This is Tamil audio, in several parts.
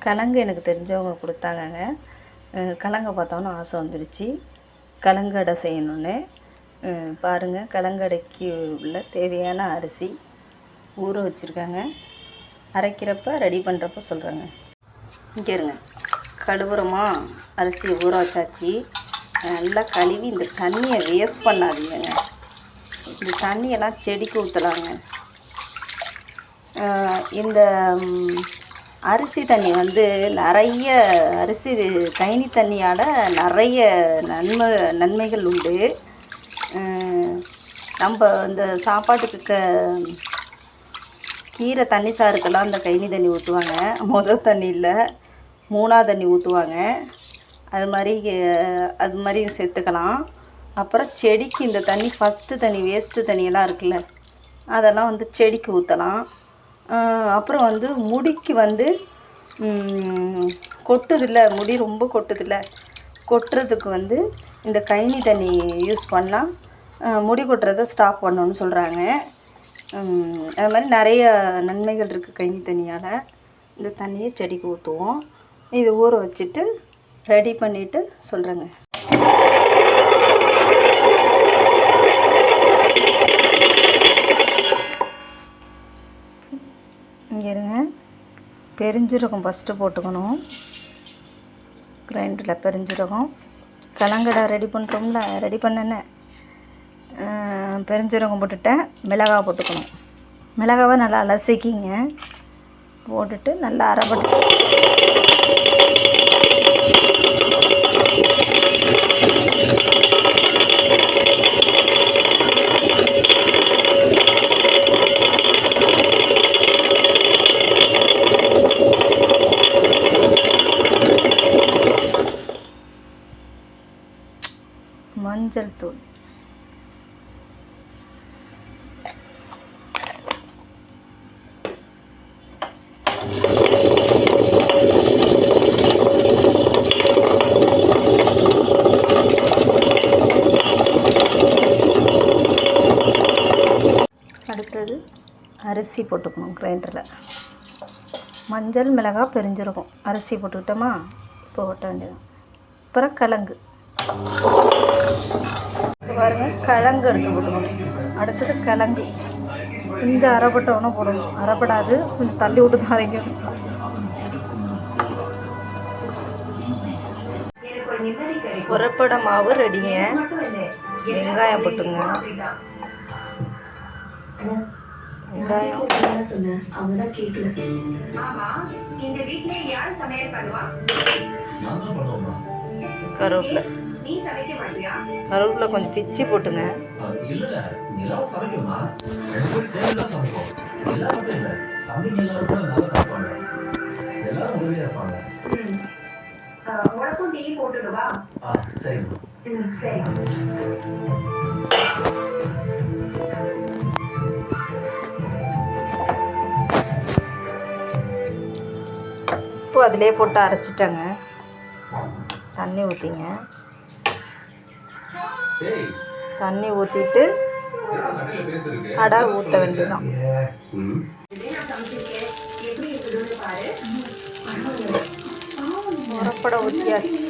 கிழங்கு எனக்கு தெரிஞ்சவங்க கொடுத்தாங்கங்க. கிழங்க பார்த்தோன்னே ஆசை வந்துடுச்சு கிழங்கடை செய்யணுன்னு. பாருங்கள், கிழங்கடைக்கு உள்ள தேவையான அரிசி ஊற வச்சுருக்காங்க. அரைக்கிறப்ப ரெடி பண்ணுறப்ப சொல்கிறேங்க. இங்கே இருங்க, கழுவுறமா அரிசி ஊற வச்சாச்சு. நல்லா கழுவி இந்த தண்ணியை வேஸ்ட் பண்ணாதீங்க. இந்த தண்ணியெல்லாம் செடிக்கு ஊற்றலாங்க. இந்த அரிசி தண்ணி வந்து நிறைய அரிசி கைனி தண்ணியால் நிறைய நன்மைகள் உண்டு. நம்ம இந்த சாப்பாட்டுக்கு கீரை தண்ணி சாருக்கெல்லாம் இந்த கைனி தண்ணி ஊற்றுவாங்க. முதல் தண்ணி இல்லை, 3ஆவது தண்ணி ஊற்றுவாங்க. அது மாதிரி சேர்த்துக்கலாம். அப்புறம் செடிக்கு இந்த தண்ணி ஃபஸ்ட்டு தண்ணி வேஸ்ட்டு தண்ணியெல்லாம் இருக்குல்ல, அதெல்லாம் வந்து செடிக்கு ஊற்றலாம். அப்புறம் வந்து முடிக்கு வந்து கொட்டுதில்ல, முடி ரொம்ப கொட்டுதில்ல, கொட்டுறதுக்கு வந்து இந்த கைனி தண்ணி யூஸ் பண்ணால் முடி கொட்டுறதை ஸ்டாப் பண்ணணுன்னு சொல்கிறாங்க. அது மாதிரி நிறைய நன்மைகள் இருக்குது கைனி தண்ணியால். இந்த தண்ணியை செடிக்கு ஊற்றுவோம். இது ஊற வச்சுட்டு ரெடி பண்ணிவிட்டு சொல்கிறேங்க. இங்கே இருங்க, பெருஞ்சீரகம் ஃபஸ்ட்டு போட்டுக்கணும். கிரைண்டரில் பெருஞ்சீரகம், கிழங்கடை ரெடி பண்ணுறோம்ல, ரெடி பண்ணேன்னே பெருஞ்சீரகம் போட்டுட்டேன். மிளகாய் போட்டுக்கணும். மிளகாவை நல்லா அலசிக்கிங்க. போட்டுட்டு நல்லா அரைப்பட்டு மஞ்சள் தூள், அடுத்தது அரிசி போட்டுக்கணும் கிரைண்டரில். மஞ்சள், மிளகாய், பெருஞ்சீரகம், அரிசி போட்டுக்கிட்டோமா, இப்போ ஓட்ட வேண்டியதான். அப்புறம் கிழங்கு பாருங்கள், கிழங்கு எடுத்து போட்டுக்கணும். அடுத்தது கிழங்கு இந்த அரைப்பட்டவனை போடணும். அரைப்படாது, கொஞ்சம் தள்ளி விட்டு தான் அரைக்கணும். உரப்பட மாவு ரெடிங்க. வெங்காயம் போட்டுங்க. வெங்காயம், கருவேப்பிலை, கருவேப்பிலை கொஞ்சம் பிச்சு போட்டுங்க. இப்போ அதிலே போட்டு அரைச்சிட்டேங்க. தண்ணி ஊற்றிங்க. தண்ணி ஊற்றிட்டு அடை ஊற்ற வேண்டியதான். உரப்படை ஊற்றியாச்சு.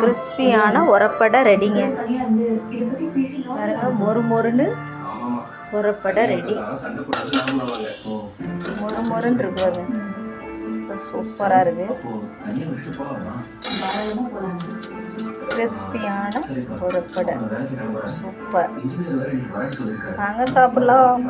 கிறிஸ்பியான உரப்படை ரெடிங்க. பாருங்க, மொறு மொறுன்னு உரப்படை ரெடி. மொறு மொறுன்னு இருக்குங்க. சூப்பராக இருக்குது. கிறிஸ்பியான உரப்படை சூப்பர். நாங்கள் சாப்பிட்லாம்.